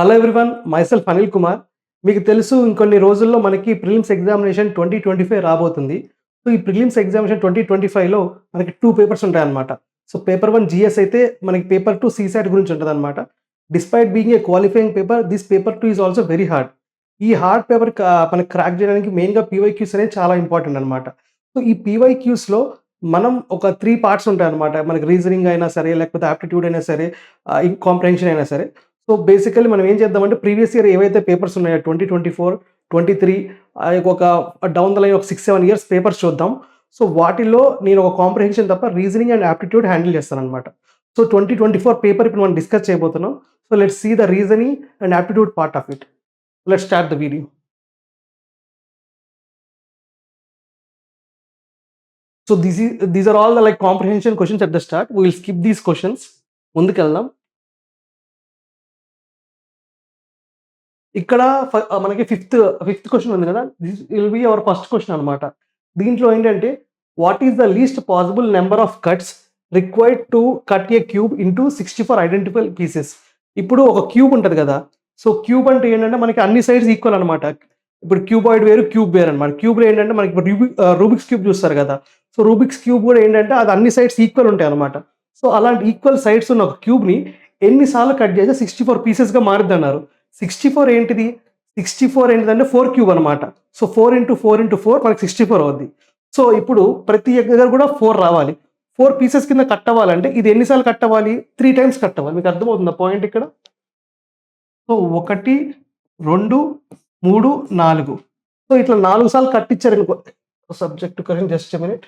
Hello everyone, myself Anil Kumar. మీకు తెలుసు ఇంకొన్ని రోజుల్లో మనకి ప్రిలిమ్స్ ఎగ్జామినేషన్ 2025 రాబోతుంది. సో, ఈ ప్రిలిమ్స్ ఎగ్జామినేషన్ 2025లో మనకి 2 పేపర్స్ ఉంటాయన్నమాట. సో, పేపర్ 1 జీఎస్ అయితే మనకి పేపర్ 2 సీసాట్ గురించి ఉంటదన్నమాట. Despite being a qualifying paper, this paper 2 is also very hard. ఈ హార్డ్ పేపర్ మనకి క్రాక్ చేయడానికి మెయిన్‌గా పీవైక్యూస్ అనేవి చాలా ఇంపార్టెంట్ అన్నమాట. సో, ఈ పీవైక్యూస్‌లో మనం ఒక 3 పార్ట్స్ ఉంటాయన్నమాట. మనకి రీజనింగ్ అయినా సరే, లేకపోతే ఆప్టిట్యూడ్ అయినా సరే, కాంప్రిహెన్షన్ అయినా సరే. సో, బేసికల్లీ మనం ఏం చేద్దామంటే ప్రీవియస్ ఇయర్ ఏవైతే పేపర్స్ ఉన్నాయో 2024, 23 ఒక డౌన్ ద లైన్ ఒక 6, 7 ఇయర్స్ పేపర్స్ చూద్దాం. సో, వాటిల్లో నేను ఒక కాంప్రిహెన్షన్ తప్ప రీజనింగ్ అండ్ ఆప్టిట్యూడ్ హ్యాండిల్ చేస్తాననమాట. సో, 2024 పేపర్ ఇప్పుడు మనం డిస్కస్ చేయబోతున్నాం. So, let's see the reasoning and aptitude part of it. Let's start the video. So, these are all the like comprehension questions at the start. We will skip these questions. ముందుకెళ్దాం. ఇక్కడ మనకి fifth question ఉంది కదా! This will be our first question అనమాట. దీంట్లో ఏంటంటే, what is the least possible number of cuts required to cut a cube into 64 identical pieces. ఇప్పుడు ఒక క్యూబ్ ఉంటది కదా! సో, క్యూబ్ అంటే ఏంటంటే మనకి అన్ని సైడ్స్ ఈక్వల్ అనమాట. ఇప్పుడు క్యూబాయిడ్ వేరు, క్యూబ్ వేరనమాట. క్యూబ్‌లో ఏంటంటే మనకి ఇప్పుడు రూబిక్స్ క్యూబ్ చూస్తారు కదా! సో, రూబిక్స్ క్యూబ్ కూడా ఏంటంటే అది అన్ని సైడ్స్ ఈక్వల్ ఉంటాయన్నమాట. సో, అలాంటి ఈక్వల్ సైడ్స్ ఉన్న ఒక క్యూబ్‌ని ఎన్ని సార్లు కట్ చేస్తే 64 పీసెస్‌గా మారిద్దన్నారు. 64 ఏంటిది? 64 ఏంటిదంటే 4 క్యూబ్ అనమాట. సో, 4 ఇంటూ 4 ఇంటూ 4 మనకి 64 అవుద్ది. సో, ఇప్పుడు ప్రతి దగ్గర కూడా 4 రావాలి. 4 పీసెస్ కింద కట్ అవ్వాలంటే ఇది ఎన్ని సార్లు కట్ అవ్వాలి? 3 టైమ్స్ కట్ అవ్వాలి. మీకు అర్థమవుతుందా పాయింట్ ఇక్కడ? సో, 1, 2, 3, 4. సో, ఇట్లా 4 సార్లు కట్ ఇచ్చారనుకో. Subject correct, just a minute.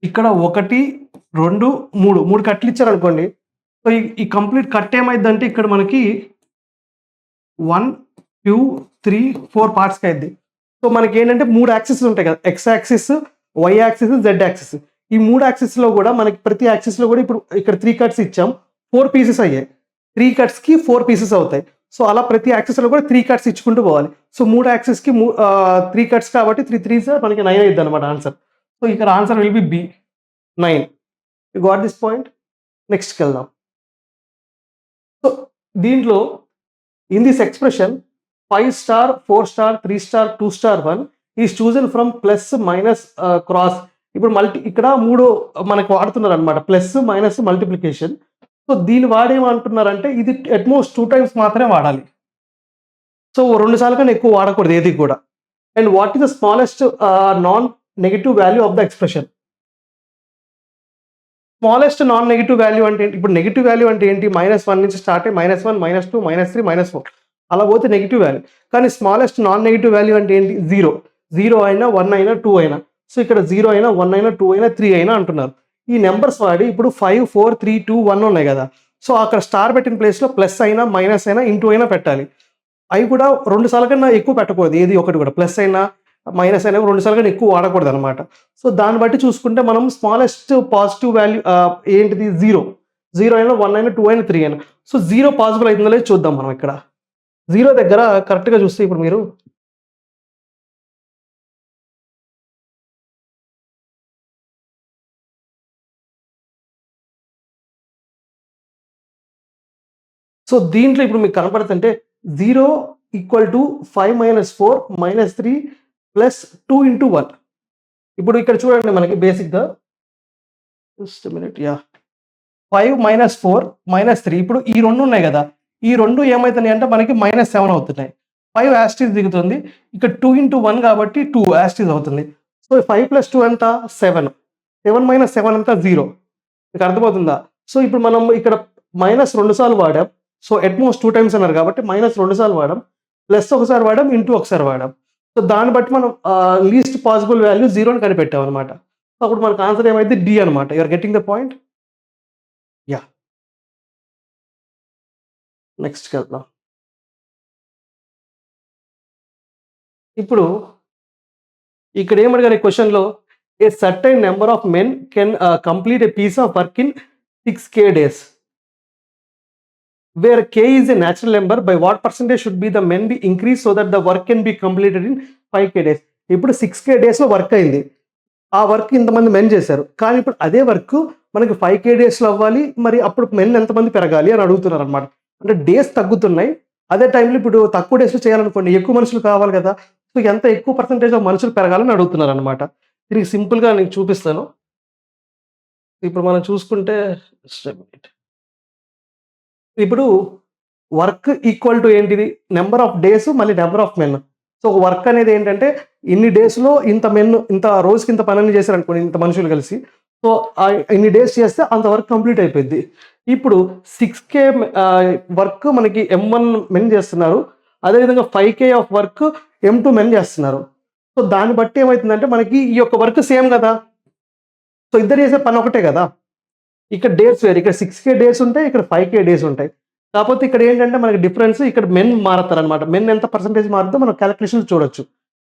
ఇక్కడ 1, 2, 3 కట్లు ఇచ్చారనుకోండి. సో, ఈ కంప్లీట్ కట్ ఏమైద్దంటే ఇక్కడ మనకి 1, 2, 3, 4 పార్ట్స్‌కి అయిద్ది. సో, మనకేంటంటే 3 యాక్సిస్‌లు ఉంటాయి కదా! X axis, Y axis, Z axis. ఈ 3 యాక్సిస్‌లో కూడా మనకి ప్రతి యాక్సిస్‌లో కూడా ఇప్పుడు ఇక్కడ 3 కట్స్ ఇచ్చాం. 4 పీసెస్ అయ్యాయి. 3 కట్స్‌కి 4 పీసెస్ అవుతాయి. సో, అలా ప్రతి యాక్సిస్‌లో కూడా 3 కట్స్ ఇచ్చుకుంటూ పోవాలి. సో, 3 యాక్సిస్‌కి 3 కట్స్ కాబట్టి 3 3s మనకి 9 అయిద్దనమాట ఆన్సర్. సో, ఇక్కడ answer will be B 9. You got this point? నెక్స్ట్‌కెళ్దాం. సో, దీంట్లో in this expression 5 star, 4 star, 3 star, 2 star 1 is chosen from plus, minus, cross. ఇప్పుడు ఇక్కడ 3 మనకు వాడుతున్నారనమాట. Plus, minus, multiplication. సో, దీన్ని వాడేమంటున్నారంటే ఇది అట్ మోస్ట్ 2 టైమ్స్ మాత్రమే వాడాలి. సో, 2 సార్లు కన్నా ఎక్కువ వాడకూడదు ఏది కూడా. And what is the smallest non negative value of the expression? Smallest non negative value అంటే ఏంటి? ఇప్పుడు నెగెటివ్ వాల్యూ అంటే ఏంటి? -1 నుంచి స్టార్ట్ అయ్యి -1, -2, -3, -4 అలా పోతే నెగెటివ్ వాల్యూ. కానీ స్మాలెస్ట్ నాన్ నెగెటివ్ వాల్యూ అంటే ఏంటి? 0. 0 అయినా, 1 అయినా, 2 అయినా. సో, ఇక్కడ 0 అయినా, 1 అయినా, 2 అయినా, 3 అయినా అంటున్నారు. ఈ నంబర్స్ వాడి ఇప్పుడు 5, 4, 3, 2, 1 ఉన్నాయి కదా! సో, అక్కడ స్టార్ పెట్టిన ప్లేస్‌లో ప్లస్ అయినా, మైనస్ అయినా, ఇంటూ అయినా పెట్టాలి. అవి కూడా 2 సార్ల కన్నా ఎక్కువ పెట్టకూడదు ఏది ఒకటి కూడా. ప్లస్ అయినా, మైనస్ అయినా 2 సార్ల కన్నా ఎక్కువ వాడకూడదనమాట. సో, దాన్ని బట్టి చూసుకుంటే మనం స్మాలెస్ట్ పాజిటివ్ వాల్యూ ఏంటిది? 0. 0 అయినా, 1 అయినా, 2 అయినా, 3 అయినా. సో, 0 పాసిబుల్ అయితుందో లేదో చూద్దాం మనం ఇక్కడ. 0 దగ్గర కరెక్ట్‌గా చూస్తే ఇప్పుడు మీరు సో, దీంట్లో ఇప్పుడు మీకు కనపడుతుంటే 0 ఈక్వల్ టు 5 - 4 - 3 ప్లస్ 2 ఇంటూ 1. ఇప్పుడు ఇక్కడ చూడండి మనకి బేసిక్‌గా జస్ట్ ఎ మినిట్. యాహ్! 5 - 4 - 3 ఇప్పుడు ఈ 2 ఉన్నాయి గదా! ఈ 2 ఏమైతున్నాయంటే మనకి -7 అవుతున్నాయి. 5 యాజ్ ఇట్ ఈజ్ దిగుతుంది. ఇక్కడ 2 ఇంటూ 1 కాబట్టి 2 యాజ్ ఇట్ ఈజ్ అవుతుంది. సో, 5 + 2 ఎంత? 7. 7 - 7 ఎంత? 0. మీకు అర్థమవుతుందా? సో, ఇప్పుడు మనం ఇక్కడ మైనస్ 2 సార్లు వాడాం. సో, అట్ మోస్ట్ 2 టైమ్స్ అన్నారు కాబట్టి మైనస్ 2 సార్లు వాడాం. ప్లస్ ఒకసారి వాడాం. ఇంటూ ఒకసారి వాడాం. సో, దాన్ని బట్టి మనం లీస్ట్ పాసిబుల్ వాల్యూ 0ని కనిపెట్టామనమాట. సో, అప్పుడు మనకు ఆన్సర్ ఏమైద్ది? డి అనమాట. You are getting the point? Yeah! నెక్స్ట్‌కెళ్దాం. ఇప్పుడు ఇక్కడ ఏమడిగారు ఈ క్వెషన్‌లో a certain number of men can complete a piece of work in 6K days. Where K is a natural number, by what percentage should be the men be increased so that the work can be completed in 5K days? ఇప్పుడు 6K డేస్లో work అయింది. ఆ work ఇంతమంది men చేశారు. కానీ ఇప్పుడు అదే work మనకి 5K డేస్లో అవ్వాలి. మరి అప్పుడు మెన్ ఎంతమంది పెరగాలి అని అడుగుతున్నారు అనమాట. అంటే డేస్ తగ్గుతున్నాయి. అదే టైంలో ఇప్పుడు తక్కువ డేస్లో చేయాలనుకోండి, ఎక్కువ మనుషులు కావాలి కదా! సో ఎంత ఎక్కువ పర్సెంటేజ్ ఆఫ్ మనుషులు పెరగాలని అడుగుతున్నారు అనమాట. దీనికి సింపుల్‌గా నేను చూపిస్తాను. ఇప్పుడు మనం చూసుకుంటే జస్ట్ ఎ మినిట్. ఇప్పుడు వర్క్ ఈక్వల్ టు ఏంటిది? నంబర్ ఆఫ్ డేస్ మళ్ళీ number of men. So work అనేది ఏంటంటే ఇన్ని డేస్‌లో ఇంత మెన్ ఇంత రోజుకి ఇంత పనని చేశారనుకోండి ఇంత మనుషులు కలిసి. సో ఇన్ని డేస్ చేస్తే అంత వర్క్ కంప్లీట్ అయిపోద్ది. ఇప్పుడు 6K వర్క్ మనకి M1 మెన్ చేస్తున్నారు. అదేవిధంగా 5K of work M2 men చేస్తున్నారు. సో దాన్ని బట్టి ఏమైతుందంటే మనకి ఈ యొక్క వర్క్ సేమ్ గదా! సో ఇద్దరు చేసే పని ఒకటే గదా! ఇక్కడ డేస్ వేరు. ఇక్కడ 6K డేస్ ఉంటాయి. ఇక్కడ 5K డేస్ ఉంటాయి. కాపోతే ఇక్కడ ఏంటంటే మనకి డిఫరెన్స్ ఇక్కడ మెన్ మారతారనమాట. మెన్ ఎంత పర్సెంటేజ్ మారుద్దో మనం కాలిక్యులేషన్‌లో చూడొచ్చు.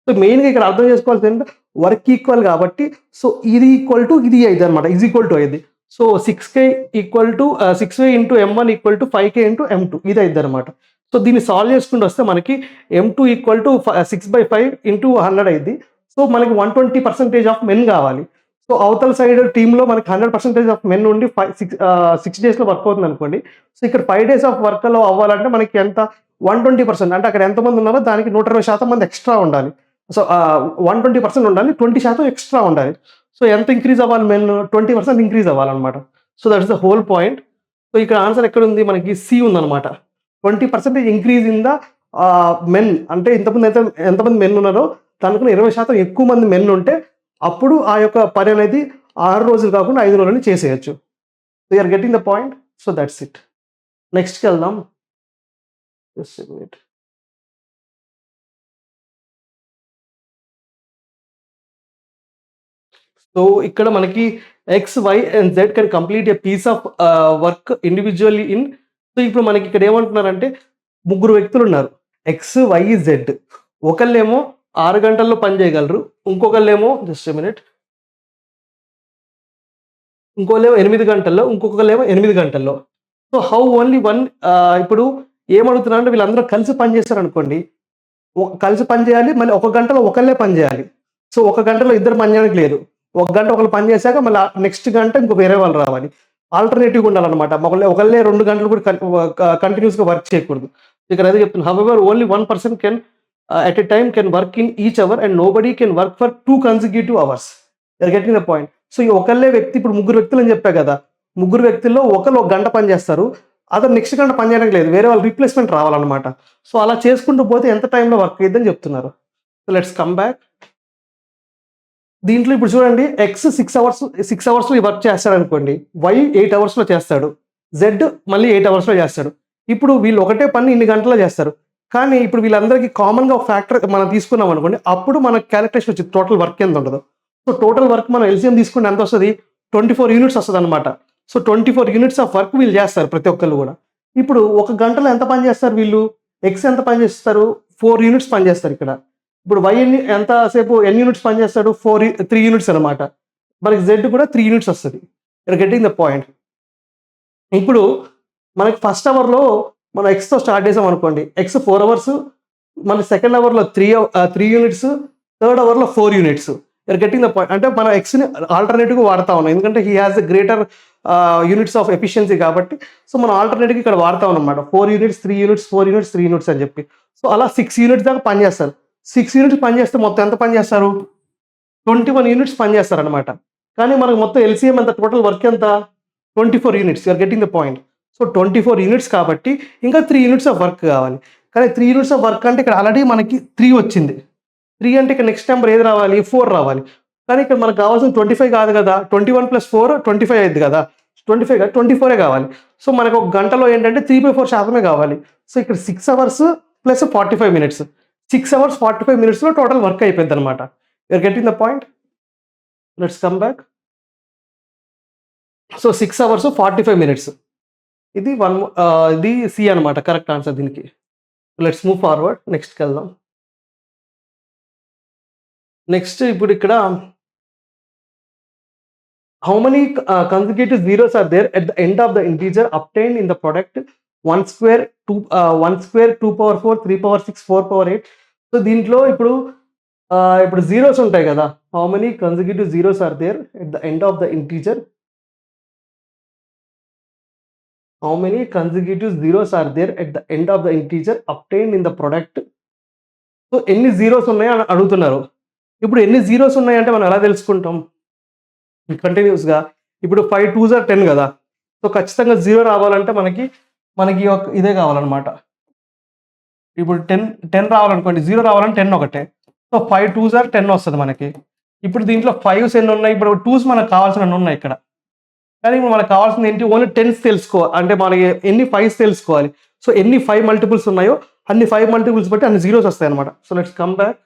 సో మెయిన్‌గా ఇక్కడ అర్థం చేసుకోవాల్సింది ఏంటంటే వర్క్ ఈక్వల్ కాబట్టి సో ఇది ఈక్వల్ టు ఇది అయిద్దనమాట. ఈజ్ ఈక్వల్ టు అయ్యిద్ది. So 6K equal to 6K into M1 equal to 5K into M2 ఇది అయిద్దనమాట. సో దీన్ని సాల్వ్ చేసుకుంటూ వస్తే మనకి M2 ఈక్వల్ టు 6/5 ఇంటూ 100 అయ్యిద్ది. సో మనకి 120% ఆఫ్ మెన్ గావాలి. సో అవతల సైడ్ టీమ్‌లో మనకి 100% ఆఫ్ మెన్ ఉండి 6 డేస్‌లో వర్క్ అవుతుందనుకోండి. సో ఇక్కడ 5 డేస్ ఆఫ్ వర్క్‌లో అవ్వాలంటే మనకి ఎంత 120% అంటే అక్కడ ఎంతమంది ఉన్నారో దానికి 120% మంది ఎక్స్‌ట్రా ఉండాలి. సో 120% ఉండాలి. 20% ఎక్స్‌ట్రా ఉండాలి. సో ఎంత ఇంక్రీజ్ అవ్వాలి మెన్? 20% ఇంక్రీజ్ అవ్వాలన్నమాట. So that is the whole point. So ఇక్కడ ఆన్సర్ ఎక్కడుంది? మనకి సి ఉందన్నమాట. 20% ఇంక్రీజ్ ఇన్ ద మెన్ అంటే ఇంతకుముందు అయితే ఎంతమంది మెన్ ఉన్నారో దానికన్నా 20% ఎక్కువ మంది మెన్ ఉంటే అప్పుడు ఆ యొక్క పని అనేది 6 రోజులు కాకుండా 5 రోజులని చేసేయొచ్చు. So you are getting the point. So that's it. నెక్స్ట్‌కెళ్దాం. Just a minute. సో ఇక్కడ మనకి X, Y and Z can complete a piece of work individually in. So ఇప్పుడు మనకి ఇక్కడ ఏమంటున్నారంటే ముగ్గురు వ్యక్తులున్నారు. X, why, Z. ఒకళ్ళేమో 6 గంటల్లో పని చేయగలరు. ఇంకొకళ్ళేమో జస్ట్ ఎ మినిట్. ఇంకోళ్ళేమో 8 గంటల్లో, ఇంకొకళ్ళేమో 8 గంటల్లో. సో హౌ ఓన్లీ వన్ ఇప్పుడు ఏమడుగుతున్నారంటే వీళ్ళందరూ కలిసి పని చేశారనుకోండి. కలిసి పని చేయాలి. మళ్ళీ ఒక గంటలో ఒకళ్ళే పని చేయాలి. సో ఒక గంటలో ఇద్దరు పని చేయడానికి లేదు. ఒక గంట ఒకళ్ళు పని చేశాక మళ్ళీ నెక్స్ట్ గంట ఇంకో వేరే వాళ్ళు రావాలి. ఆల్టర్‌నేటివ్‌గా ఉండాలన్నమాట. ఒకళ్ళే 2 గంటలు కూడా కంటిన్యూయస్‌గా వర్క్ చేయకూడదు. ఇక్కడ అదే చెప్తున్నా. However only one person can at a time can work in each hour and nobody can work for 2 consecutive hours. You are getting the point. So ఈ ఒకళ్ళే వ్యక్తి ఇప్పుడు ముగ్గురు వ్యక్తులని చెప్పా కదా! ముగ్గురు వ్యక్తుల్లో ఒకళ్ళు ఒక గంట పని చేస్తారు. అతను నెక్స్ట్ గంట పని చేయడానికి లేదు. వేరే వాళ్ళు రీప్లేస్‌మెంట్ రావాలన్నమాట. సో అలా చేసుకుంటూ పోతే ఎంత టైమ్‌లో వర్క్ అయ్యిద్దని చెప్తున్నారు. So let's come back. దీంట్లో ఇప్పుడు చూడండి ఎక్స్ 6 అవర్స్‌లో ఈ వర్క్ చేస్తాడనుకోండి. వై 8 అవర్స్‌లో చేస్తాడు. జెడ్ మళ్ళీ 8 అవర్స్‌లో చేస్తాడు. ఇప్పుడు వీళ్ళు ఒకటే పని ఇన్ని గంటల్లో చేస్తారు. కానీ ఇప్పుడు వీళ్ళందరికీ కామన్‌గా ఒక ఫ్యాక్టర్ మనం తీసుకున్నాం అనుకోండి. అప్పుడు మనకు కాలిక్యులేషన్ వచ్చిద్ది టోటల్ వర్క్ ఎంత ఉంటదో. సో టోటల్ వర్క్ మనం ఎల్‌సీఎం తీసుకుంటే ఎంత వస్తది? 24 యూనిట్స్ వస్తదనమాట. సో 24 యూనిట్స్ ఆఫ్ వర్క్ వీళ్ళు చేస్తారు ప్రతి ఒక్కళ్ళు గూడా. ఇప్పుడు ఒక గంటలో ఎంత పని చేస్తారు వీళ్ళు? ఎక్స్ ఎంత పని చేస్తారు? 4 యూనిట్స్ పని చేస్తారు ఇక్కడ. ఇప్పుడు వై ఎన్ని యూనిట్స్ పని చేస్తాడు? 3 యూనిట్స్ అనమాట. మనకి జెడ్ కూడా 3 యూనిట్స్ వస్తది. You are getting the point. ఇప్పుడు మనకి ఫస్ట్ అవర్‌లో మనం ఎక్స్‌తో స్టార్ట్ చేసామనుకోండి. ఎక్స్ 4 అవర్స్, మళ్ళీ సెకండ్ అవర్‌లో 3 యూనిట్స్, థర్డ్ అవర్‌లో 4 units. You are getting the point. అంటే మనం ఎక్స్‌ని ఆల్టర్‌నేటివ్‌గా వాడతా ఉన్నాం. ఎందుకంటే he has a greater units of efficiency కాబట్టి. సో మనం ఆల్టర్‌నేట్‌గా ఇక్కడ వాడతా ఉన్నామన్నమాట. 4 యూనిట్స్, 3 యూనిట్స్, 4 యూనిట్స్, 3 యూనిట్స్ అని చెప్పి. సో అలా 6 యూనిట్స్ దాకా పని చేస్తారు. 6 యూనిట్స్ పని చేస్తే మొత్తం ఎంత పని చేస్తారు? 21 యూనిట్స్ పని చేస్తారనమాట. కానీ మనకు మొత్తం ఎల్‌సీఎం ఎంత? టోటల్ వర్క్ ఎంత? 24 units. You are getting the point. So 24 units కాబట్టి ఇంకా 3 యూనిట్స్ ఆఫ్ వర్క్ కావాలి. కానీ 3 యూనిట్స్ ఆఫ్ వర్క్ అంటే ఇక్కడ ఆల్రెడీ మనకి 3 వచ్చింది. 3 అంటే ఇక్కడ నెక్స్ట్ నెంబర్ ఏది రావాలి? 4 రావాలి. కానీ ఇక్కడ మనకు కావాల్సింది 25 కాదు కదా! 21 + 4 25 అయ్యిద్ది కదా! 25 కాదు 24 కావాలి. సో మనకు ఒక గంటలో ఏంటంటే 3/4% కావాలి. సో ఇక్కడ 6 అవర్స్ ప్లస్ 45 మినిట్స్. 6 అవర్స్ 45 మినిట్స్‌లో టోటల్ వర్క్ అయిపోద్దనమాట. You are getting the point. Let's come back. So 6 hours 45 minutes. ఇది సి అనమాట కరెక్ట్ ఆన్సర్ దీనికి. Let's move forward. నెక్స్ట్‌కెళ్దాం. నెక్స్ట్ ఇప్పుడు ఇక్కడ how many consecutive zeros are there at the end of the integer obtained in the product 1 square 2 2 power 4 3 power 6 4 power 8. So దీంట్లో ఇప్పుడు ఇప్పుడు zeros ఉంటాయి కదా, how many consecutive zeros are there at the end of the integer, how many consecutive zeros are there at the end of the integer obtained in the product. So ఎన్ని zeros ఉన్నాయో అని అడుగుతున్నారు. ఇప్పుడు ఎన్ని zeros ఉన్నాయంటే మనం ఎలా తెలుసుకుంటాం కంటిన్యూస్గా? ఇప్పుడు 5 2s are 10 కదా, సో ఖచ్చితంగా జీరో రావాలంటే మనకి ఇదే కావాలన్నమాట. ఇప్పుడు 10 రావాలనుకోండి, జీరో రావాలంటే 10 ఒకటే. సో 5 2s are 10 వస్తుంది మనకి. ఇప్పుడు దీంట్లో 5s ఎన్ని ఉన్నాయి? ఇప్పుడు 2s మనకు కావాల్సిన ఉన్నాయి ఇక్కడ, కానీ ఇప్పుడు మనకు కావాల్సింది ఏంటి? ఓన్లీ 10s తెలుసుకోవాలి. అంటే మనకి ఎన్ని 5s తెలుసుకోవాలి. సో ఎన్ని 5 మల్టిపుల్స్ ఉన్నాయో అన్ని 5 మల్టిపుల్స్ బట్టి అన్ని జీరోస్ వస్తాయి అనమాట. So let's come back.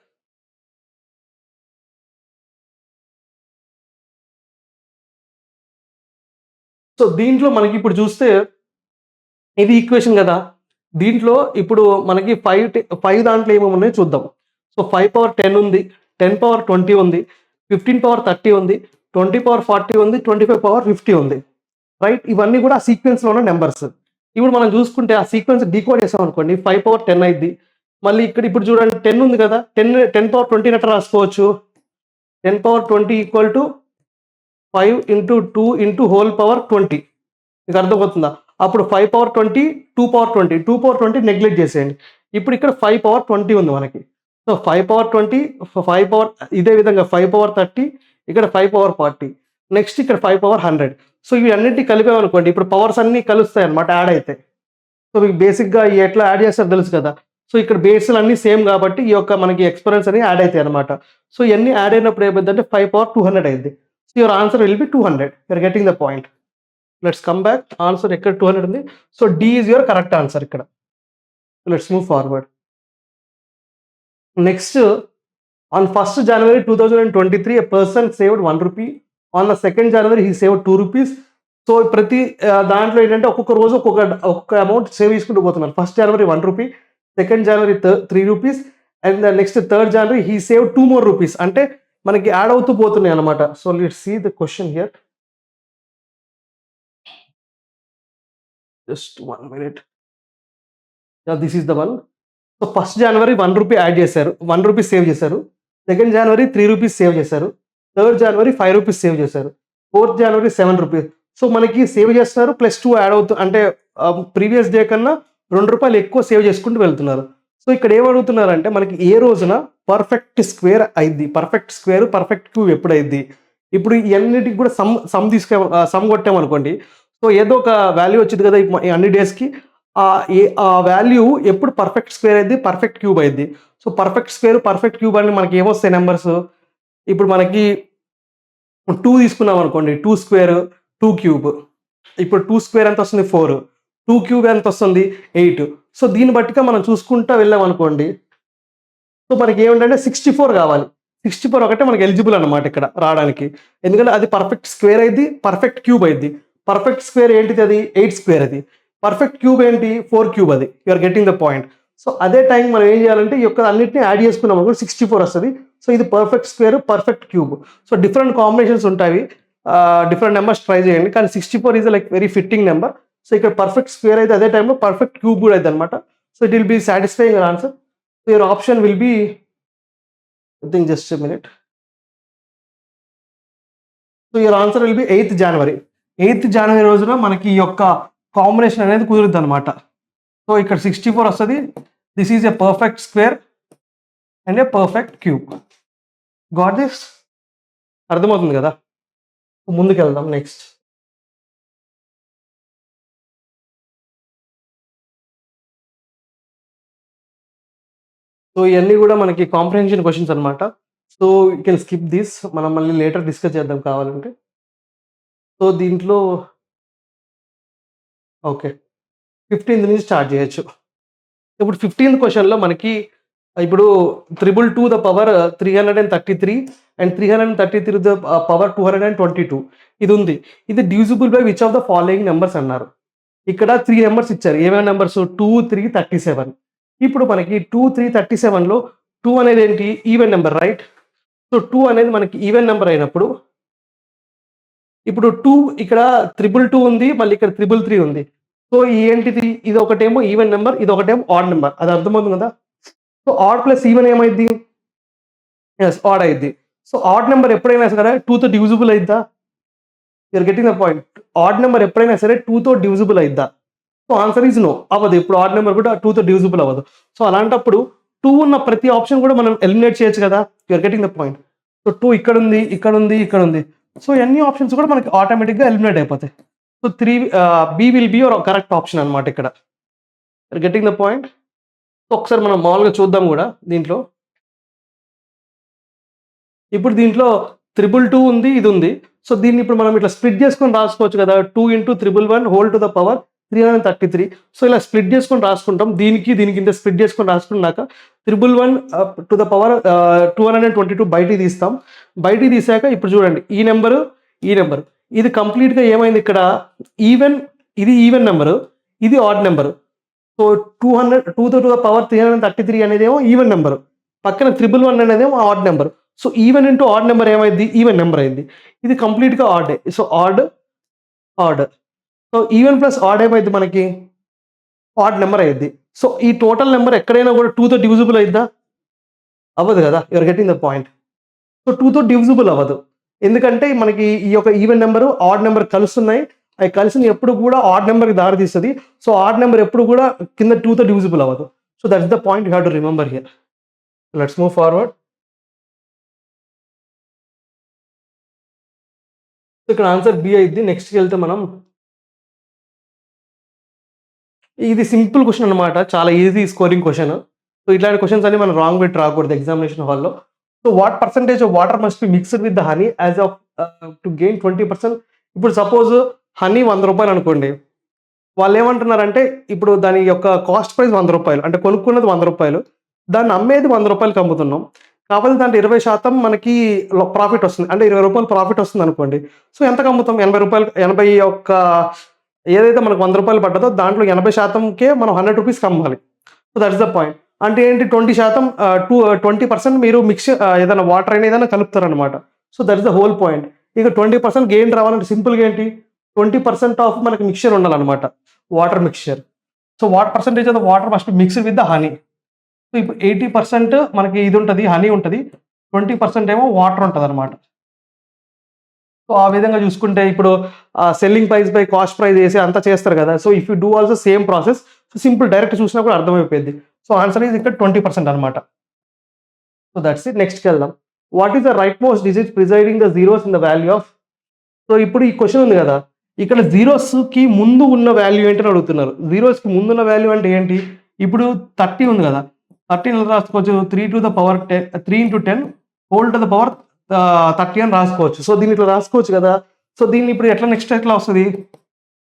So దీంట్లో మనకి ఇప్పుడు చూస్తే ఇది ఈక్వేషన్ కదా, దీంట్లో ఇప్పుడు మనకి 5 దాంట్లో ఏమేమి ఉన్నాయో చూద్దాం. సో 5 పవర్ 10 ఉంది, 10 పవర్ 20 ఉంది, 15 పవర్ 30 ఉంది, 20 పవర్ 40 ఉంది, 25 పవర్ 50 ఉంది, రైట్? ఇవన్నీ కూడా ఆ సీక్వెన్స్లో ఉన్న నెంబర్స్. ఇప్పుడు మనం చూసుకుంటే ఆ సీక్వెన్స్ డీకోడ్ చేసాం అనుకోండి, 5 పవర్ 10 అయింది. మళ్ళీ ఇప్పుడు చూడండి 10 ఉంది కదా, 10 పవర్ 20 ఎట్లా రాసుకోవచ్చు? 10 power 20 equal to 5 into 2 into whole power 20. మీకు అర్థమవుతుందా? అప్పుడు 5 పవర్ 20, 2 పవర్ 20, 2 పవర్ 20 నెగ్లెక్ట్ చేసేయండి. ఇప్పుడు ఇక్కడ 5 పవర్ 20 ఉంది మనకి. సో 5 పవర్ 20, 5 పవర్, ఇదే విధంగా 5 పవర్ 30, ఇక్కడ 5 పవర్ 40, నెక్స్ట్ ఇక్కడ 5 పవర్ 100. సో ఇవి అన్నింటినీ కలిపామనుకోండి, ఇప్పుడు పవర్స్ అన్నీ కలుస్తాయి అనమాట యాడ్ అయితే. సో మీకు బేసిక్గా ఎట్లా యాడ్ చేస్తారో తెలుసు కదా. సో ఇక్కడ బేస్లు అన్నీ సేమ్ కాబట్టి ఈ యొక్క మనకి ఎక్స్పెరెన్స్ అని యాడ్ అవుతాయి అనమాట. సో ఇవన్నీ యాడ్ అయినప్పుడు ఏమైందంటే 5 పవర్ 200 అయింది. So your answer will be 200. You are getting the point. Let's come back. Answer ఎక్కడ 200 ఉంది. So D is your correct answer ఇక్కడ. Let's move forward. Next, on 1st January 2023 a person saved 1 rupee. On the 2nd January he saved 2 rupees. So ప్రతి దాంట్లో ఏంటంటే ఒక్కొక్క రోజు ఒక్కొక్క amount save చేసుకుంటూ పోతున్నారు. 1st January 1 rupee, 2nd January 3 rupees, and next 3rd January he saved 2 more rupees. అంటే మనకి యాడ్ అవుతూ పోతున్నాయి అనమాట. So let's see the question here. Just 1 minute. This is the one. So 1st January 1 rupee add చేశారు, 1 rupee save చేశారు. 2nd January 3 rupees save చేశారు. 3rd January 5 rupees save చేశారు. 4th January 7 rupees. So మనకి save చేస్తున్నారు plus 2 add అవుతుంది, అంటే previous day కన్నా 2 రూపాయలు ఎక్కువ సేవ్ చేసుకుంటూ వెళ్తున్నారు. సో ఇక్కడ ఏమడుగుతున్నారు అంటే మనకి ఏ రోజున పర్ఫెక్ట్ స్క్వేర్ అయింది, పర్ఫెక్ట్ స్క్వేర్ పర్ఫెక్ట్ క్యూబ్ ఎప్పుడు అయింది. ఇప్పుడు ఇవన్నిటికి కూడా సమ్ కొట్టామనుకోండి, సో ఏదో ఒక వాల్యూ వచ్చింది కదా ఈ అన్ని డేస్కి. ఆ వాల్యూ ఎప్పుడు పర్ఫెక్ట్ స్క్వేర్ అయింది, పర్ఫెక్ట్ క్యూబ్ అయింది. So perfect square perfect cube అని మనకి ఏమొస్తాయి నెంబర్స్? ఇప్పుడు మనకి 2 తీసుకున్నాం అనుకోండి, 2 స్క్వేర్ 2 క్యూబ్. ఇప్పుడు 2 స్క్వేర్ ఎంత వస్తుంది? 4. 2 క్యూబ్ ఎంత వస్తుంది? 8. సో దీన్ని బట్టిగా మనం చూసుకుంటా వెళ్ళాం అనుకోండి, సో మనకి ఏమిటంటే 64 కావాలి. 64 ఒకటే మనకి ఎలిజిబుల్ అనమాట ఇక్కడ రావడానికి, ఎందుకంటే అది పర్ఫెక్ట్ స్క్వేర్ అయింది, పర్ఫెక్ట్ క్యూబ్ అయింది. పర్ఫెక్ట్ స్క్వేర్ ఏంటిది? అది 8 స్క్వేర్. అది పర్ఫెక్ట్ క్యూబ్ ఏంటి? 4 క్యూబ్. అది you are getting the point. So అదే టైం మనం ఏం చేయాలంటే ఈ యొక్క అన్నింటినీ యాడ్ చేసుకున్నాం అనుకోండి, 64 వస్తుంది. సో ఇది perfect square, perfect cube. So different combinations ఉంటాయి, డిఫరెంట్ నెంబర్స్ ట్రై చేయండి, కానీ 64 is like very fitting number. So ఇక్కడ పర్ఫెక్ట్ స్క్వేర్ అయితే అదే టైంలో పర్ఫెక్ట్ క్యూబ్ కూడా అయితే అనమాట. So it will be satisfying your answer. So your option will be, I think just a minute. So your answer will B 8th January. 8th January రోజున మనకి ఈ యొక్క కాంబినేషన్ అనేది కుదురుద్ది అనమాట. సో ఇక్కడ 64 వస్తుంది. This is a perfect square and a perfect cube. Got this? అర్థమవుతుంది కదా? ముందుకు వెళ్దాం. నెక్స్ట్, సో ఇవన్నీ కూడా మనకి కాంప్రహెన్షన్ క్వశ్చన్స్ అనమాట. So you can skip this, మనం మళ్ళీ లేటర్ డిస్కస్ చేద్దాం కావాలంటే. సో దీంట్లో ఓకే 15th నుంచి స్టార్ట్ చేయొచ్చు. ఇప్పుడు 15th క్వశ్చన్లో మనకి ఇప్పుడు 222 the power 333 and 333 the power 222 ఇది ఉంది. ఇది divisible by which of the following numbers అన్నారు. ఇక్కడ 3 నెంబర్స్ ఇచ్చారు. ఏమేమి నెంబర్స్? 2, 3, 37. ఇప్పుడు మనకి 2, 3, 37లో 2 అనేది ఏంటి? Even number, right? సో 2 అనేది మనకి ఈవెన్ నెంబర్ అయినప్పుడు, ఇప్పుడు 2 ఇక్కడ 222 ఉంది, మళ్ళీ ఇక్కడ 333 ఉంది. సో ఏంటిది? ఇది ఒకటేమో ఈవెన్ నెంబర్, ఇది ఒకటేమో ఆడ్ నెంబర్. అది అర్థమవుతుంది కదా? సో ఆడ్ ప్లస్ ఈవెన్ ఏమైంది? ఎస్ ఆడ్ అయింది. సో ఆడ్ నెంబర్ ఎప్పుడైనా సరే 2తో డివిజిబుల్ అయిద్దా? You are getting the point. Odd number ఎప్పుడైనా సరే 2తో డివిజిబుల్ అయిద్దా? సో ఆన్సర్ ఈజ్ నో, అవ్వదు. ఇప్పుడు ఆడ్ నెంబర్ కూడా 2తో డివిజిబుల్ అవ్వదు. సో అలాంటప్పుడు 2 ఉన్న ప్రతి ఆప్షన్ కూడా మనం ఎలిమినేట్ చేయొచ్చు కదా. You are getting the point. So 2 ఇక్కడ ఉంది, ఇక్కడ ఉంది, ఇక్కడ ఉంది. సో అన్ని ఆప్షన్స్ కూడా మనకి ఆటోమేటిక్గా ఎలిమినేట్ అయిపోతాయి. So 3 B will be your correct option అనమాట ఇక్కడ. You are getting the point. So ఒకసారి మనం మామూలుగా చూద్దాం కూడా దీంట్లో. ఇప్పుడు దీంట్లో 222 ఉంది, ఇది ఉంది. సో దీన్ని ఇప్పుడు మనం ఇట్లా స్ప్లిట్ చేసుకొని రాసుకోవచ్చు కదా. 2 × 111 whole to the power 333. So ఇలా స్ప్లిట్ చేసుకొని రాసుకుంటాం. దీనికి దీనికి ఇంత స్ప్లిట్ చేసుకొని రాసుకున్నాక 111 టు ద పవర్ 222 బయటికి తీస్తాం. బయటికి తీసాక ఇప్పుడు చూడండి, ఈ నెంబరు, ఈ నెంబరు, ఇది కంప్లీట్గా ఏమైంది ఇక్కడ ఈవెన్. ఇది ఈవెన్ నెంబరు, ఇది odd number. So 2 to the power 333 అనేది ఏమో ఈవెన్ నెంబరు, పక్కన 111 అనేది ఏమో odd number. So even into odd number ఏమైంది? ఈవెన్ నెంబర్ అయింది. ఇది కంప్లీట్గా odd. So odd odd. So even plus odd ఏమైంది మనకి? ఆడ్ నెంబర్ అయ్యింది. సో ఈ టోటల్ నెంబర్ ఎక్కడైనా కూడా 2తో డివిజిబుల్ అయిద్దా? అవ్వదు కదా. You are getting the point. So 2తో డివిజిబుల్ అవ్వదు. ఎందుకంటే మనకి ఈ యొక్క ఈవెన్ నెంబరు ఆడ్ నెంబర్ కలుస్తున్నాయి. అవి కలిసిన ఎప్పుడు కూడా ఆడ్ నెంబర్కి దారి తీస్తుంది. సో ఆడ్ నెంబర్ ఎప్పుడు కూడా కింద 2తో డివిజిబుల్ అవ్వదు. So that's the point you have to remember here. Let's move forward. ఇక్కడ ఆన్సర్ బి అయింది. నెక్స్ట్కి వెళ్తే మనం, ఇది సింపుల్ క్వశ్చన్ అనమాట, చాలా ఈజీ స్కోరింగ్ క్వశ్చన్. సో ఇట్లాంటి క్వశ్చన్స్ అన్ని మనం రాంగ్ పెట్టి రాకూడదు ఎగ్జామినేషన్ హాల్లో. So what percentage of water must be mixed with the honey as off to gain 20%. ఇప్పుడు సపోజ్ హనీ 100 రూపాయలు అనుకోండి. వాళ్ళు ఏమంటున్నారంటే ఇప్పుడు దాని యొక్క కాస్ట్ ప్రైస్ 100 రూపాయలు, అంటే కొనుక్కున్నది 100 రూపాయలు, దాన్ని అమ్మేది 100 రూపాయలకి అమ్ముతున్నాం. కాకపోతే దాంట్లో 20% మనకి ప్రాఫిట్ వస్తుంది, అంటే 20 రూపాయలు ప్రాఫిట్ వస్తుంది అనుకోండి. సో ఎంతకు అమ్ముతాం? 80 రూపాయలు. 80 యొక్క ఏదైతే మనకు 100 రూపాయలు పడ్డదో దాంట్లో 80%కే మనం 100 రూపీస్కి అమ్మాలి. So that's the point. అంటే ఏంటి? 20%, 20% మీరు మిక్స్ ఏదైనా వాటర్ అయినా ఏదైనా కలుపుతారనమాట. So that is the whole point. ఇక 20% గెయిన్ రావాలంటే సింపుల్గా ఏంటి? 20% ఆఫ్ మనకి మిక్చర్ ఉండాలన్నమాట, water mixture. So what percentage of the water must be mixed with the honey. So ఇప్పుడు 80% మనకి ఇది ఉంటుంది, హనీ ఉంటుంది, 20% ఏమో వాటర్ ఉంటుంది అనమాట. సో ఆ విధంగా చూసుకుంటే ఇప్పుడు selling price by cost price వేసి అంతా చేస్తారు కదా. So if you do also same process, so simple direct చూసినా కూడా అర్థమైపోయింది. సో ఆన్సర్ ఈజ్ ఇక్కడ 20% అనమాట. So that's it. నెక్స్ట్కి వెళ్దాం. What is the rightmost digit preceding the zeros in the value of. So ఇప్పుడు ఈ క్వశ్చన్ ఉంది కదా, ఇక్కడ జీరోస్కి ముందు ఉన్న వాల్యూ ఏంటని అడుగుతున్నారు. జీరోస్కి ముందున్న వాల్యూ అంటే ఏంటి? ఇప్పుడు 30 ఉంది కదా, 30 రాసుకోవచ్చు 3 to the power 10, 3 × 10 whole to the power 30 అని రాసుకోవచ్చు. సో దీన్ని ఇట్లా రాసుకోవచ్చు కదా. సో దీన్ని ఇప్పుడు ఎట్లా నెక్స్ట్ ఎట్లా వస్తుంది?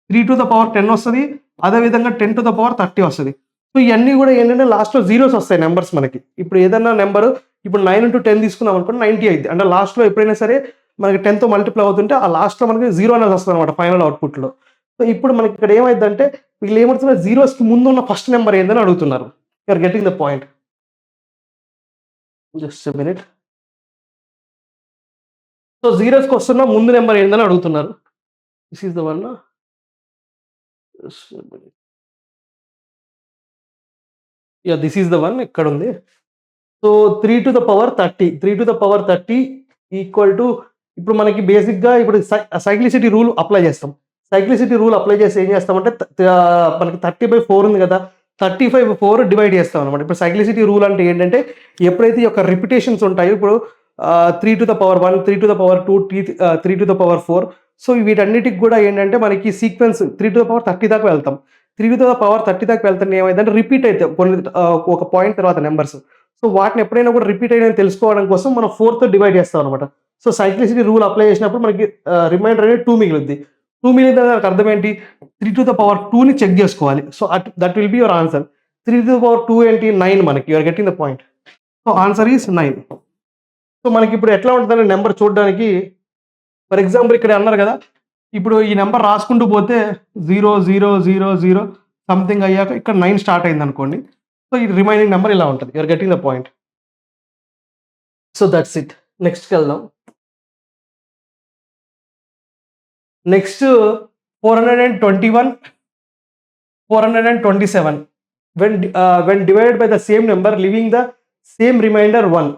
3 టు ద పవర్ 10 వస్తుంది, అదేవిధంగా 10 టు ద పవర్ 30 వస్తుంది. సో ఇవన్నీ కూడా ఏంటంటే లాస్ట్లో జీరోస్ వస్తాయి నెంబర్స్ మనకి. ఇప్పుడు ఏదైనా నెంబరు ఇప్పుడు 9 × 10 తీసుకున్నాం అనుకోండి, 90 అయింది. అంటే లాస్ట్లో ఎప్పుడైనా సరే మనకి 10తో మల్టిప్లై అవుతుంటే ఆ లాస్ట్లో మనకి 0 అనేది వస్తుంది అనమాట ఫైనల్ అవుట్పుట్లో. సో ఇప్పుడు మనకి ఇక్కడ ఏమైందంటే వీళ్ళు ఏమడుతున్నారు? జీరోస్కి ముందు ఉన్న ఫస్ట్ నెంబర్ ఏందని అడుగుతున్నారు. You are getting the point. Just minute. So జీరోస్కి వస్తున్న ముందు నెంబర్ ఏందని అడుగుతున్నారు. This is the one. Yeah, this is the one. ఇక్కడ ఉంది. So 3 to the power 30, 3 to the power 30 equal to, ఇప్పుడు మనకి బేసిక్గా ఇప్పుడు సైక్లిసిటీ రూల్ అప్లై చేస్తాం. సైక్లిసిటీ రూల్ అప్లై చేసి ఏం చేస్తామంటే మనకి 30/4 ఉంది కదా, 35/4 డివైడ్ చేస్తాం అనమాట. ఇప్పుడు సైక్లిసిటీ రూల్ అంటే ఏంటంటే ఎప్పుడైతే ఈ యొక్క రిపిటేషన్స్ ఉంటాయో, ఇప్పుడు 3 to the power 1, 3 to the power 2, 3 to the power 4. So వీటన్నిటికి కూడా ఏంటంటే మనకి సీక్వెన్స్ 3 టు ద పవర్ 30 దాకా వెళ్తాం. 3 టు ద పవర్ 30 దాకా వెళ్తాం ఏమైందంటే రిపీట్ అయితే కొన్ని ఒక పాయింట్ తర్వాత నెంబర్స్. సో వాటిని ఎప్పుడైనా కూడా రిపీట్ అయినా తెలుసుకోవడం కోసం మనం 4తో డివైడ్ చేస్తాం అనమాట. సో సైక్లిసిటీ రూల్ అప్లై చేసినప్పుడు మనకి రిమైండర్ అనేది 2 మిగులుద్ది. 2 మిగిలిన దానికి అర్థం ఏంటి? 3 టు ద పవర్ 2ని చెక్ చేసుకోవాలి. So that will be your answer. 3 to the power 2 ఏంటి? 9 మనకి. You are getting the point. So answer is 9. So మనకి ఇప్పుడు ఎట్లా ఉంటుందని నెంబర్ చూడడానికి, ఫర్ ఎగ్జాంపుల్ ఇక్కడ అన్నారు కదా, ఇప్పుడు ఈ నెంబర్ రాసుకుంటూ పోతే 0 0 0 0 సంథింగ్ అయ్యాక ఇక్కడ 9 స్టార్ట్ అయింది అనుకోండి. సో ఈ రిమైనింగ్ నెంబర్ ఇలా ఉంటుంది. You are getting the point. So that's it. నెక్స్ట్కి వెళ్దాం. Next 421, 427 when divided by the same number leaving the same remainder 1.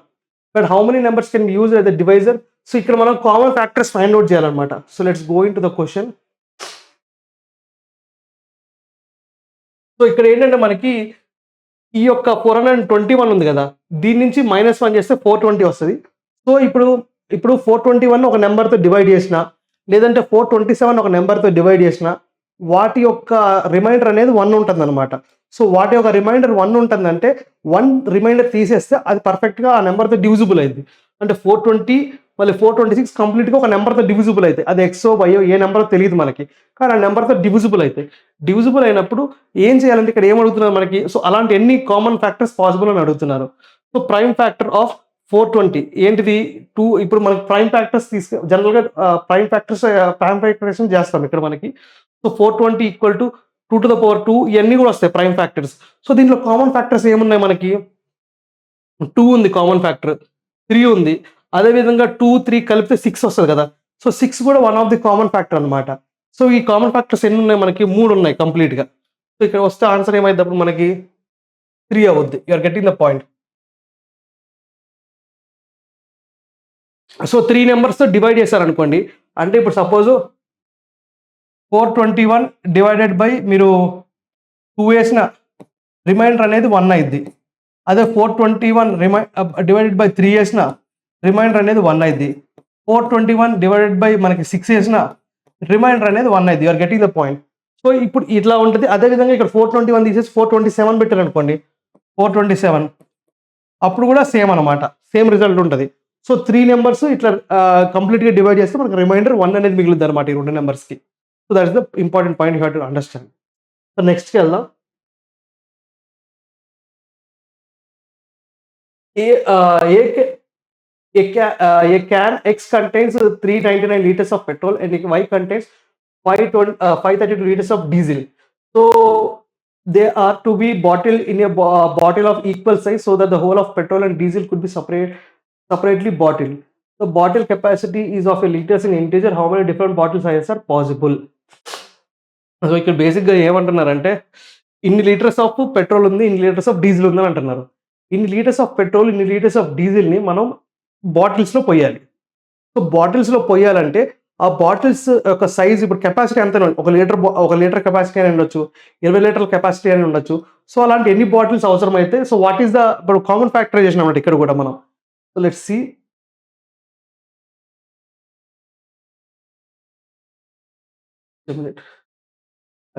But how many numbers can use as the divisor? So ఇక్కడ మనం common factors find out చేయాలన్నమాట. So let's go in to the question. So ఇక్కడ ఏంటంటే మనకి ఈ యొక్క 421 ఉంది కదా, దీని నుంచి -1 చేస్తే 420 వస్తుంది. సో ఇప్పుడు 421 ఒక నెంబర్తో డివైడ్ చేసిన, లేదంటే 427 ఒక నెంబర్తో డివైడ్ చేసిన, వాటి యొక్క రిమైండర్ అనేది 1 ఉంటుంది అనమాట. సో వాటి యొక్క రిమైండర్ 1 ఉంటుందంటే 1 రిమైండర్ తీసేస్తే అది పర్ఫెక్ట్గా ఆ నెంబర్తో డివిజిబుల్ అయింది. అంటే 420 మళ్ళీ 426 కంప్లీట్గా ఒక నెంబర్తో డివిజిబుల్ అవుతాయి. అది ఎక్సో వైయో ఏ నెంబరో తెలియదు మనకి, కానీ ఆ నెంబర్తో డివిజిబుల్ అవుతాయి. డివిజిబుల్ అయినప్పుడు ఏం చేయాలంటే ఇక్కడ ఏం అడుగుతున్నారు మనకి? సో అలాంటి ఎన్ని కామన్ ఫ్యాక్టర్స్ పాసిబుల్ అని అడుగుతున్నారు. సో ప్రైమ్ ఫ్యాక్టర్ ఆఫ్ 420 ఏంటిది? 2. ఇప్పుడు మనకి ప్రైమ్ ఫ్యాక్టర్స్ జనరల్గా ప్రైమ్ ఫ్యాక్టరేషన్ చేస్తాం ఇక్కడ మనకి. So 420 equal to 2 to the power 2 ఇవన్నీ కూడా వస్తాయి ప్రైమ్ ఫ్యాక్టర్స్. సో దీంట్లో కామన్ ఫ్యాక్టర్స్ ఏమున్నాయి మనకి? 2 ఉంది కామన్ ఫ్యాక్టర్, 3 ఉంది, అదేవిధంగా 2, 3 కలిపితే 6 వస్తుంది కదా. సో 6 కూడా one of the common factor అనమాట. సో ఈ కామన్ ఫ్యాక్టర్స్ ఎన్ని ఉన్నాయి మనకి? 3 ఉన్నాయి కంప్లీట్గా. సో ఇక్కడ వస్తే ఆన్సర్ ఏమైనప్పుడు మనకి 3 అవుద్ది. You are getting the point. So 3 నెంబర్స్తో డివైడ్ చేశారనుకోండి, అంటే ఇప్పుడు సపోజ్ 421 డివైడెడ్ బై మీరు 2 వేసిన రిమైండర్ అనేది 1 అయింది. అదే 421 డివైడెడ్ బై 3 వేసిన రిమైండర్ అనేది 1 అయింది. 421 డివైడెడ్ బై మనకి 6 వేసిన రిమైండర్ అనేది 1 అయింది. You are getting the point. So ఇప్పుడు ఇట్లా ఉంటుంది. అదేవిధంగా ఇక్కడ 421 తీసేసి 427 పెట్టారు అనుకోండి, 427 అప్పుడు కూడా సేమ్ అనమాట, సేమ్ రిజల్ట్ ఉంటుంది. సో 3 నెంబర్స్ ఇట్లా కంప్లీట్గా డివైడ్ చేస్తే మనకి రిమైండర్ 1 అనేది మిగులుద్ది అనమాట ఈ 2 నెంబర్స్కి. So that is the important point you have to understand. So నెక్స్ట్కి వెళ్దాం. A can X contains 399 liters of petrol and Y contains 532 liters of diesel. So they are to be bottled in a bottle of equal size so that the whole of petrol and diesel could be separately bottled. The bottle capacity is of a liters in integer. How many different bottle sizes are possible? So ఇక్కడ బేసిక్గా ఏమంటున్నారంటే ఇన్ని litres of petrol ఉంది, ఇన్ని litres of diesel ఉందని అంటున్నారు. ఇన్ని litres of petrol, ఇన్ని లీటర్స్ ఆఫ్ డీజిల్ని మనం బాటిల్స్లో పోయాలి. సో బాటిల్స్లో పోయాలంటే ఆ బాటిల్స్ యొక్క సైజ్ ఇప్పుడు కెపాసిటీ ఎంత? ఒక లీటర్ కెపాసిటీ అని ఉండొచ్చు, 20 లీటర్ల కెపాసిటీ అని ఉండొచ్చు. సో అలాంటి ఎన్ని బాటిల్స్ అవసరమైతే, సో వాట్ ఈస్ ద ఇప్పుడు కామన్ ఫ్యాక్టరైజేషన్ అన్నమాట ఇక్కడ కూడా మనం. So let's see.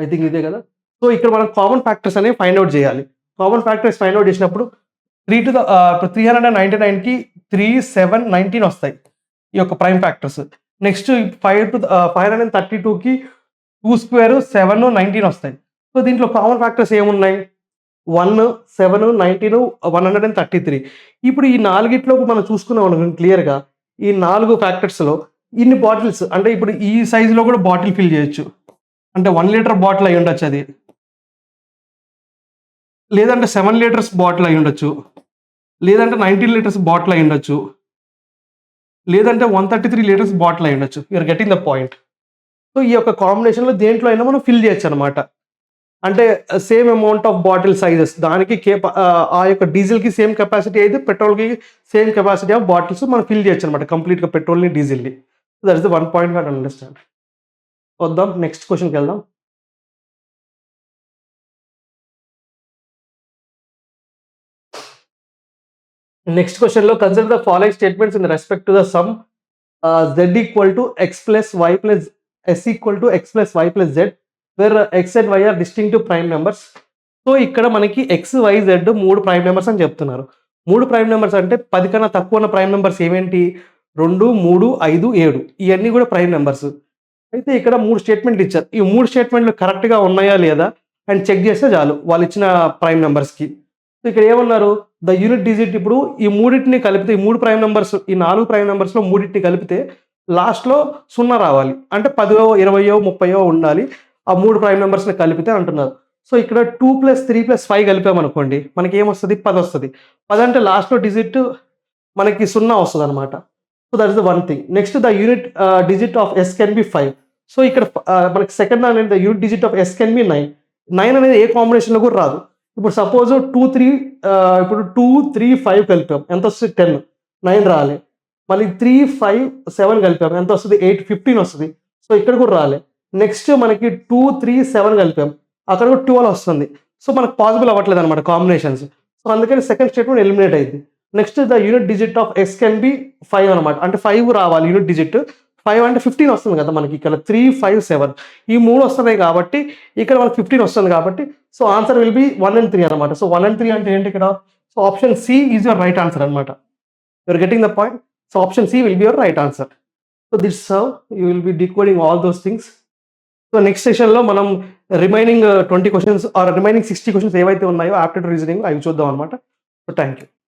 I think ఇదే కదా. సో ఇక్కడ మనం కామన్ ఫ్యాక్టర్స్ అనేవి ఫైండ్ అవుట్ చేయాలి. కామన్ ఫ్యాక్టర్స్ ఫైండ్ అవుట్ చేసినప్పుడు 399కి 3, 7, 19 వస్తాయి ఈ యొక్క ప్రైమ్ ఫ్యాక్టర్స్. నెక్స్ట్ 532కి 2 స్క్వేర్ 7, 19 వస్తాయి. సో దీంట్లో కామన్ ఫ్యాక్టర్స్ ఏమున్నాయి? 1, 7, 19, 133. ఇప్పుడు ఈ నాలుగిట్లో మనం చూసుకున్నాం క్లియర్గా, ఈ 4 ఫ్యాక్టర్స్లో ఇన్ని బాటిల్స్ అంటే ఇప్పుడు ఈ సైజులో కూడా బాటిల్ ఫిల్ చేయొచ్చు. అంటే 1 లీటర్ బాటిల్ అయి ఉండొచ్చు అది, లేదంటే 7 లీటర్స్ బాటిల్ అయి ఉండొచ్చు, లేదంటే 19 లీటర్స్ బాటిల్ అయి ఉండొచ్చు, లేదంటే 133 లీటర్స్ బాటిల్ అయి ఉండొచ్చు. You are getting the point. So ఈ యొక్క కాంబినేషన్లో దేంట్లో అయినా మనం ఫిల్ చేయొచ్చు అనమాట. అంటే same amount of bottle sizes, దానికి ఆ యొక్క డీజిల్కి సేమ్ కెపాసిటీ అయితే పెట్రోల్కి సేమ్ కెపాసిటీ ఆఫ్ బాటిల్స్ మనం ఫిల్ చేయొచ్చు అనమాట కంప్లీట్గా పెట్రోల్ని, డీజిల్ని. That is the 1 point you understand. వద్దాం నెక్స్ట్ క్వశ్చన్కి వెళ్దాం. నెక్స్ట్ క్వశ్చన్లో consider the following statements in respect to the sum z equal to x plus y plus s equal to x plus y plus z where x and y are distinctive prime numbers. So ఇక్కడ మనకి x, y, z 3 prime numbers అని చెప్తున్నారు. 3 prime numbers అంటే 10 కన్నా తక్కువ ఉన్న prime numbers ఏమేంటి? 2, 3, 5, 7 ఇవన్నీ కూడా ప్రైమ్ నెంబర్స్. అయితే ఇక్కడ 3 స్టేట్మెంట్లు ఇచ్చారు. ఈ 3 స్టేట్మెంట్లు కరెక్ట్గా ఉన్నాయా లేదా అని చెక్ చేస్తే చాలు వాళ్ళు ఇచ్చిన ప్రైమ్ నెంబర్స్కి. సో ఇక్కడ ఏమన్నారు? ద యూనిట్ డిజిట్, ఇప్పుడు ఈ మూడింటిని కలిపితే, ఈ 3 ప్రైమ్ నెంబర్స్, ఈ 4 ప్రైమ్ నెంబర్స్లో మూడింటిని కలిపితే లాస్ట్లో 0 రావాలి. అంటే 10, 20, 30 ఉండాలి ఆ 3 ప్రైమ్ నెంబర్స్ని కలిపితే అంటున్నారు. సో ఇక్కడ 2 + 3 + 5 కలిపామనుకోండి, మనకి ఏమొస్తుంది? 10 వస్తుంది. 10 అంటే లాస్ట్లో డిజిట్ మనకి 0 వస్తుంది అనమాట. So that is the one thing. Next the unit digit of S can be 5. So ఇక్కడ మనకి సెకండ్ అనేది the unit digit of S can be 9. 9 అనేది ఏ కాంబినేషన్లో కూడా రాదు. ఇప్పుడు సపోజ్ 2, 3 ఇప్పుడు 2, 3, 5 కలిపాం, ఎంత వస్తుంది? 10. 9 రాలే. మళ్ళీ 3, 5, 7 కలిపాం. ఎంత వస్తది? 8, 15 వస్తది. సో, ఇక్కడ కూడా రాలే. నెక్స్ట్ మనకి 2, 3, 7 కలిపాం. అక్కడ కూడా 12 వస్తుంది. సో, మనకు పాసిబుల్ అవ్వట్లేదనమాట కాంబినేషన్స్. సో, అందుకని సెకండ్ స్టేట్మెంట్ ఎలిమినేట్ అయ్యిద్ది. Next the unit digit of X can be 5 అనమాట. అంటే 5 రావాలి యూనిట్ డిజిట్. 5 అంటే 15 వస్తుంది కదా మనకి ఇక్కడ 3, 5, 7 ఈ 3 వస్తున్నాయి కాబట్టి ఇక్కడ మనకు 15 వస్తుంది కాబట్టి so answer will B 1 and 3 అనమాట. సో 1 and 3 అంటే ఏంటి ఇక్కడ? So option C is your right answer అనమాట. You are getting the point. So option C will be your right answer. So this how you will be decoding all those things. So next సెషన్లో మనం remaining 20 questions or remaining 60 questions ఏవైతే ఉన్నాయో aptitude reasoning అవి చూద్దాం అనమాట. So thank you.